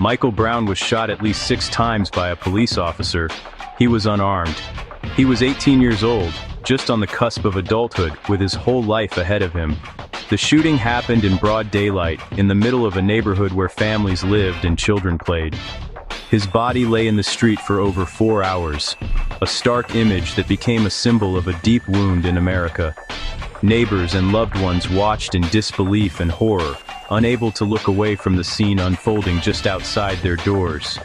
Michael Brown was shot at least 6 times by a police officer. He was unarmed. He was 18 years old, just on the cusp of adulthood, with his whole life ahead of him. The shooting happened in broad daylight, in the middle of a neighborhood where families lived and children played. His body lay in the street for over 4 hours, a stark image that became a symbol of a deep wound in America. Neighbors and loved ones watched in disbelief and horror, unable to look away from the scene unfolding just outside their doors.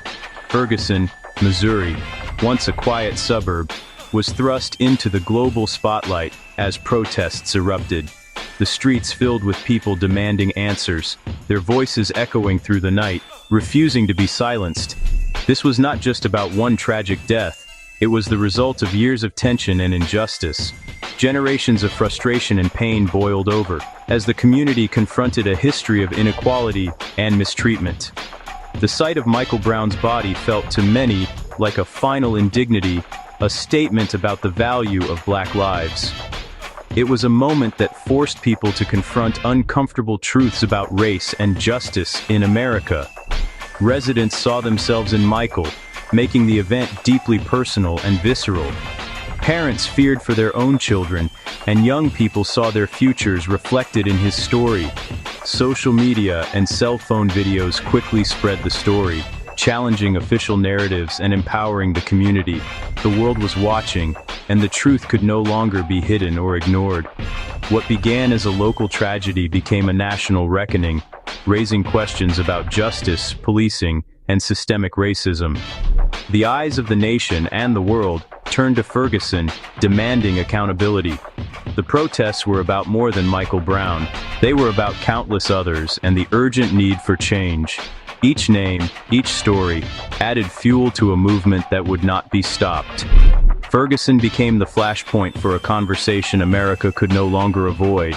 Ferguson, Missouri, once a quiet suburb, was thrust into the global spotlight as protests erupted. The streets filled with people demanding answers, their voices echoing through the night, refusing to be silenced. This was not just about one tragic death. It was the result of years of tension and injustice. Generations of frustration and pain boiled over, as the community confronted a history of inequality and mistreatment. The sight of Michael Brown's body felt to many like a final indignity, a statement about the value of Black lives. It was a moment that forced people to confront uncomfortable truths about race and justice in America. Residents saw themselves in Michael, making the event deeply personal and visceral. Parents feared for their own children, and young people saw their futures reflected in his story. Social media and cell phone videos quickly spread the story, challenging official narratives and empowering the community. The world was watching, and the truth could no longer be hidden or ignored. What began as a local tragedy became a national reckoning, raising questions about justice, policing, and systemic racism. The eyes of the nation and the world turned to Ferguson, demanding accountability. The protests were about more than Michael Brown. They were about countless others and the urgent need for change. Each name, each story, added fuel to a movement that would not be stopped. Ferguson became the flashpoint for a conversation America could no longer avoid,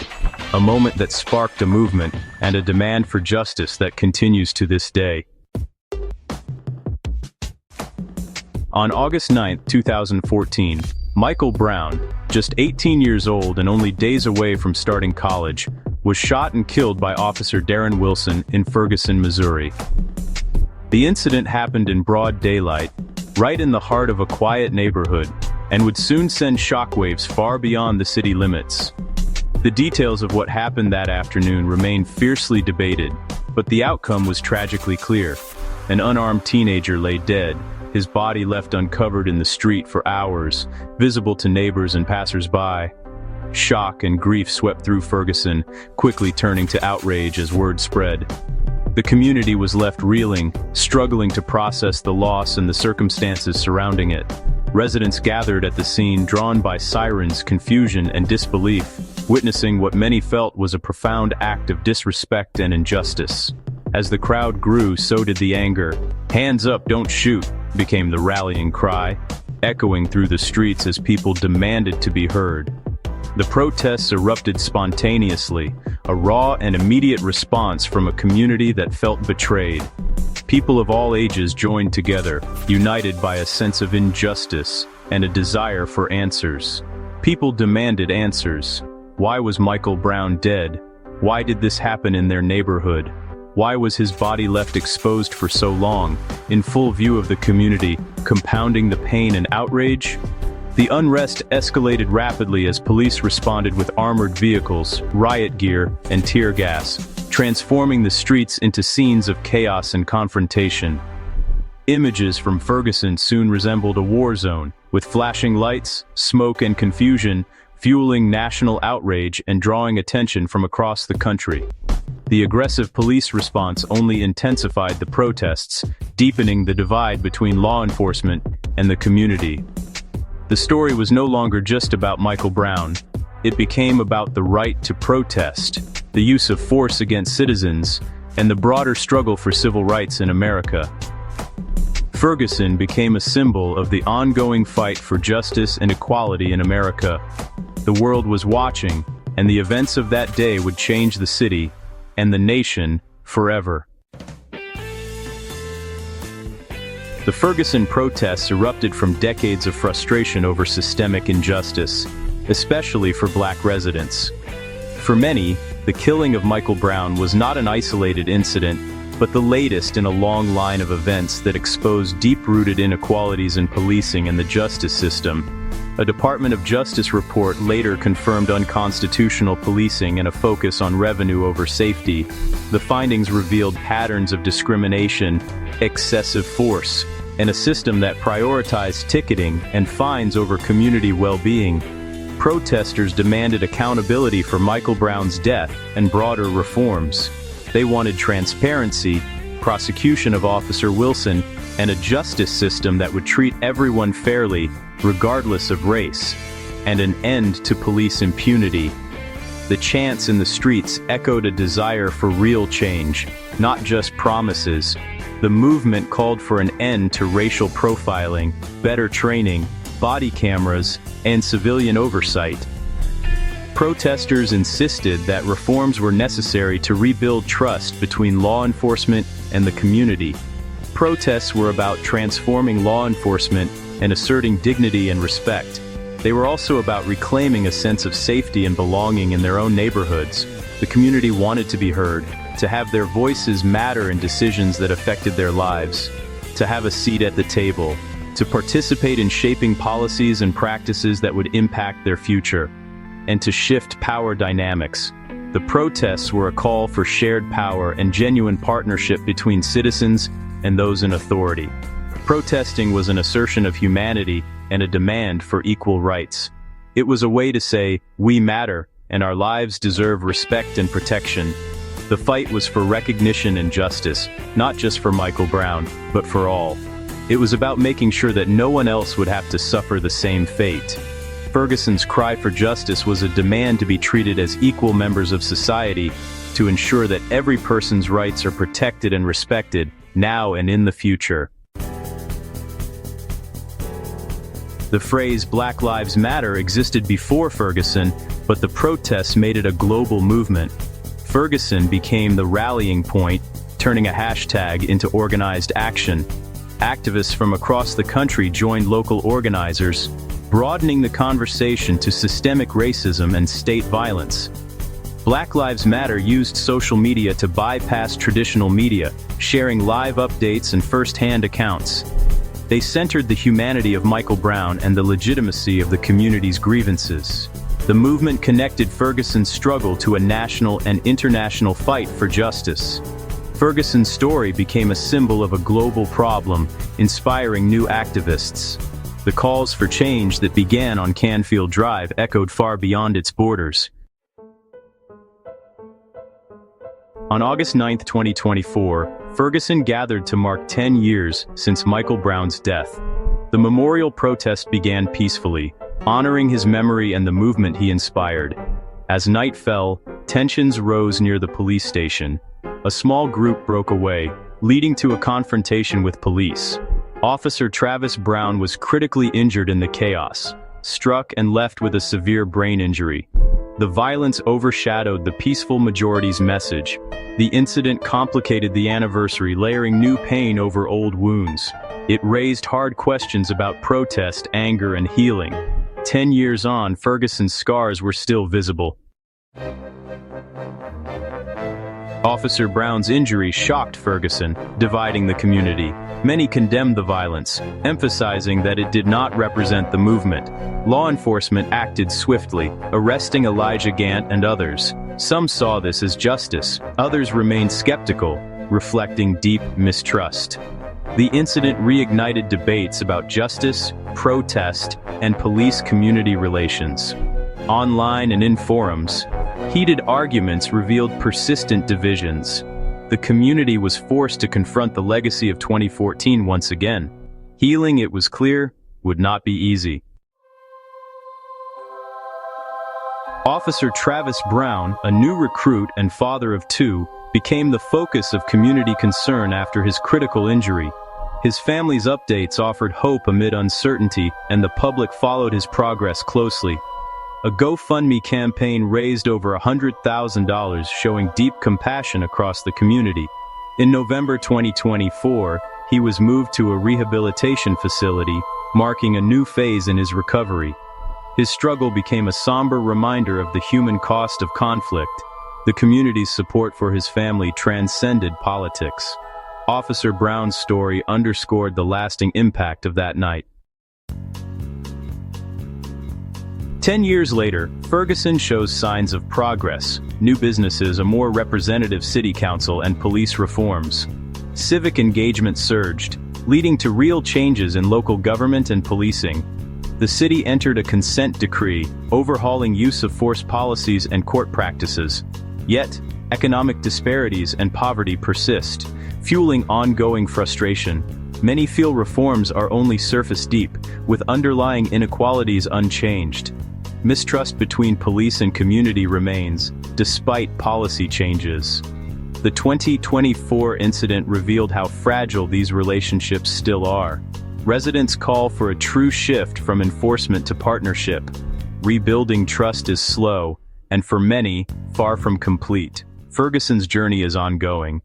a moment that sparked a movement and a demand for justice that continues to this day. On August 9, 2014, Michael Brown, just 18 years old and only days away from starting college, was shot and killed by Officer Darren Wilson in Ferguson, Missouri. The incident happened in broad daylight, right in the heart of a quiet neighborhood, and would soon send shockwaves far beyond the city limits. The details of what happened that afternoon remain fiercely debated, but the outcome was tragically clear. An unarmed teenager lay dead, his body left uncovered in the street for hours, visible to neighbors and passers-by. Shock and grief swept through Ferguson, quickly turning to outrage as word spread. The community was left reeling, struggling to process the loss and the circumstances surrounding it. Residents gathered at the scene, drawn by sirens, confusion, and disbelief, witnessing what many felt was a profound act of disrespect and injustice. As the crowd grew, so did the anger. "Hands up, don't shoot," became the rallying cry, echoing through the streets as people demanded to be heard. The protests erupted spontaneously, a raw and immediate response from a community that felt betrayed. People of all ages joined together, united by a sense of injustice and a desire for answers. People demanded answers. Why was Michael Brown dead? Why did this happen in their neighborhood? Why was his body left exposed for so long, in full view of the community, compounding the pain and outrage? The unrest escalated rapidly as police responded with armored vehicles, riot gear, and tear gas, transforming the streets into scenes of chaos and confrontation. Images from Ferguson soon resembled a war zone, with flashing lights, smoke, and confusion, fueling national outrage and drawing attention from across the country. The aggressive police response only intensified the protests, deepening the divide between law enforcement and the community. The story was no longer just about Michael Brown. It became about the right to protest, the use of force against citizens, and the broader struggle for civil rights in America. Ferguson became a symbol of the ongoing fight for justice and equality in America. The world was watching, and the events of that day would change the city and the nation forever. The Ferguson protests erupted from decades of frustration over systemic injustice, especially for Black residents. For many, the killing of Michael Brown was not an isolated incident, but the latest in a long line of events that expose deep-rooted inequalities in policing and the justice system. A Department of Justice report later confirmed unconstitutional policing and a focus on revenue over safety. The findings revealed patterns of discrimination, excessive force, and a system that prioritized ticketing and fines over community well-being. Protesters demanded accountability for Michael Brown's death and broader reforms. They wanted transparency, prosecution of Officer Wilson, and a justice system that would treat everyone fairly, regardless of race, and an end to police impunity. The chants in the streets echoed a desire for real change, not just promises. The movement called for an end to racial profiling, better training, body cameras, and civilian oversight. Protesters insisted that reforms were necessary to rebuild trust between law enforcement and the community. Protests were about transforming law enforcement and asserting dignity and respect. They were also about reclaiming a sense of safety and belonging in their own neighborhoods. The community wanted to be heard, to have their voices matter in decisions that affected their lives, to have a seat at the table, to participate in shaping policies and practices that would impact their future, and to shift power dynamics. The protests were a call for shared power and genuine partnership between citizens and those in authority. Protesting was an assertion of humanity and a demand for equal rights. It was a way to say, we matter, and our lives deserve respect and protection. The fight was for recognition and justice, not just for Michael Brown, but for all. It was about making sure that no one else would have to suffer the same fate. Ferguson's cry for justice was a demand to be treated as equal members of society, to ensure that every person's rights are protected and respected, now and in the future. The phrase Black Lives Matter existed before Ferguson, but the protests made it a global movement. Ferguson became the rallying point, turning a hashtag into organized action. Activists from across the country joined local organizers, broadening the conversation to systemic racism and state violence. Black Lives Matter used social media to bypass traditional media, sharing live updates and first-hand accounts. They centered the humanity of Michael Brown and the legitimacy of the community's grievances. The movement connected Ferguson's struggle to a national and international fight for justice. Ferguson's story became a symbol of a global problem, inspiring new activists. The calls for change that began on Canfield Drive echoed far beyond its borders. On August 9, 2024, Ferguson gathered to mark 10 years since Michael Brown's death. The memorial protest began peacefully, honoring his memory and the movement he inspired. As night fell, tensions rose near the police station. A small group broke away, leading to a confrontation with police. Officer Travis Brown was critically injured in the chaos, struck and left with a severe brain injury. The violence overshadowed the peaceful majority's message. The incident complicated the anniversary, layering new pain over old wounds. It raised hard questions about protest, anger, and healing. 10 years on, Ferguson's scars were still visible. Officer Brown's injury shocked Ferguson, dividing the community. Many condemned the violence, emphasizing that it did not represent the movement. Law enforcement acted swiftly, arresting Elijah Gant and others. Some saw this as justice, others remained skeptical, reflecting deep mistrust. The incident reignited debates about justice, protest, and police-community relations. Online and in forums, heated arguments revealed persistent divisions. The community was forced to confront the legacy of 2014 once again. Healing, it was clear, would not be easy. Officer Travis Brown, a new recruit and father of two, became the focus of community concern after his critical injury. His family's updates offered hope amid uncertainty, and the public followed his progress closely. A GoFundMe campaign raised over $100,000, showing deep compassion across the community. In November 2024, he was moved to a rehabilitation facility, marking a new phase in his recovery. His struggle became a somber reminder of the human cost of conflict. The community's support for his family transcended politics. Officer Brown's story underscored the lasting impact of that night. 10 years later, Ferguson shows signs of progress: new businesses, a more representative city council, and police reforms. Civic engagement surged, leading to real changes in local government and policing. The city entered a consent decree, overhauling use of force policies and court practices. Yet, economic disparities and poverty persist, fueling ongoing frustration. Many feel reforms are only surface deep, with underlying inequalities unchanged. Mistrust between police and community remains, despite policy changes. The 2024 incident revealed how fragile these relationships still are. Residents call for a true shift from enforcement to partnership. Rebuilding trust is slow, and for many, far from complete. Ferguson's journey is ongoing.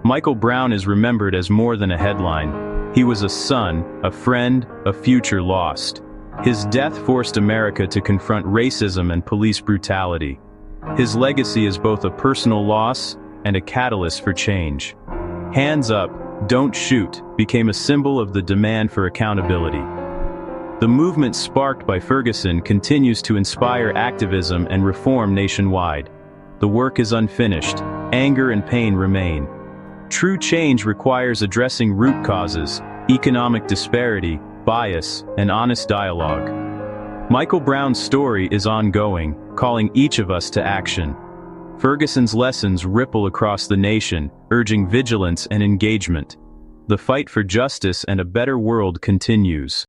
Michael Brown is remembered as more than a headline. He was a son, a friend, a future lost. His death forced America to confront racism and police brutality. His legacy is both a personal loss and a catalyst for change. Hands Up, Don't Shoot became a symbol of the demand for accountability. The movement sparked by Ferguson continues to inspire activism and reform nationwide. The work is unfinished. Anger and pain remain. True change requires addressing root causes: economic disparity, bias, and honest dialogue. Michael Brown's story is ongoing, calling each of us to action. Ferguson's lessons ripple across the nation, urging vigilance and engagement. The fight for justice and a better world continues.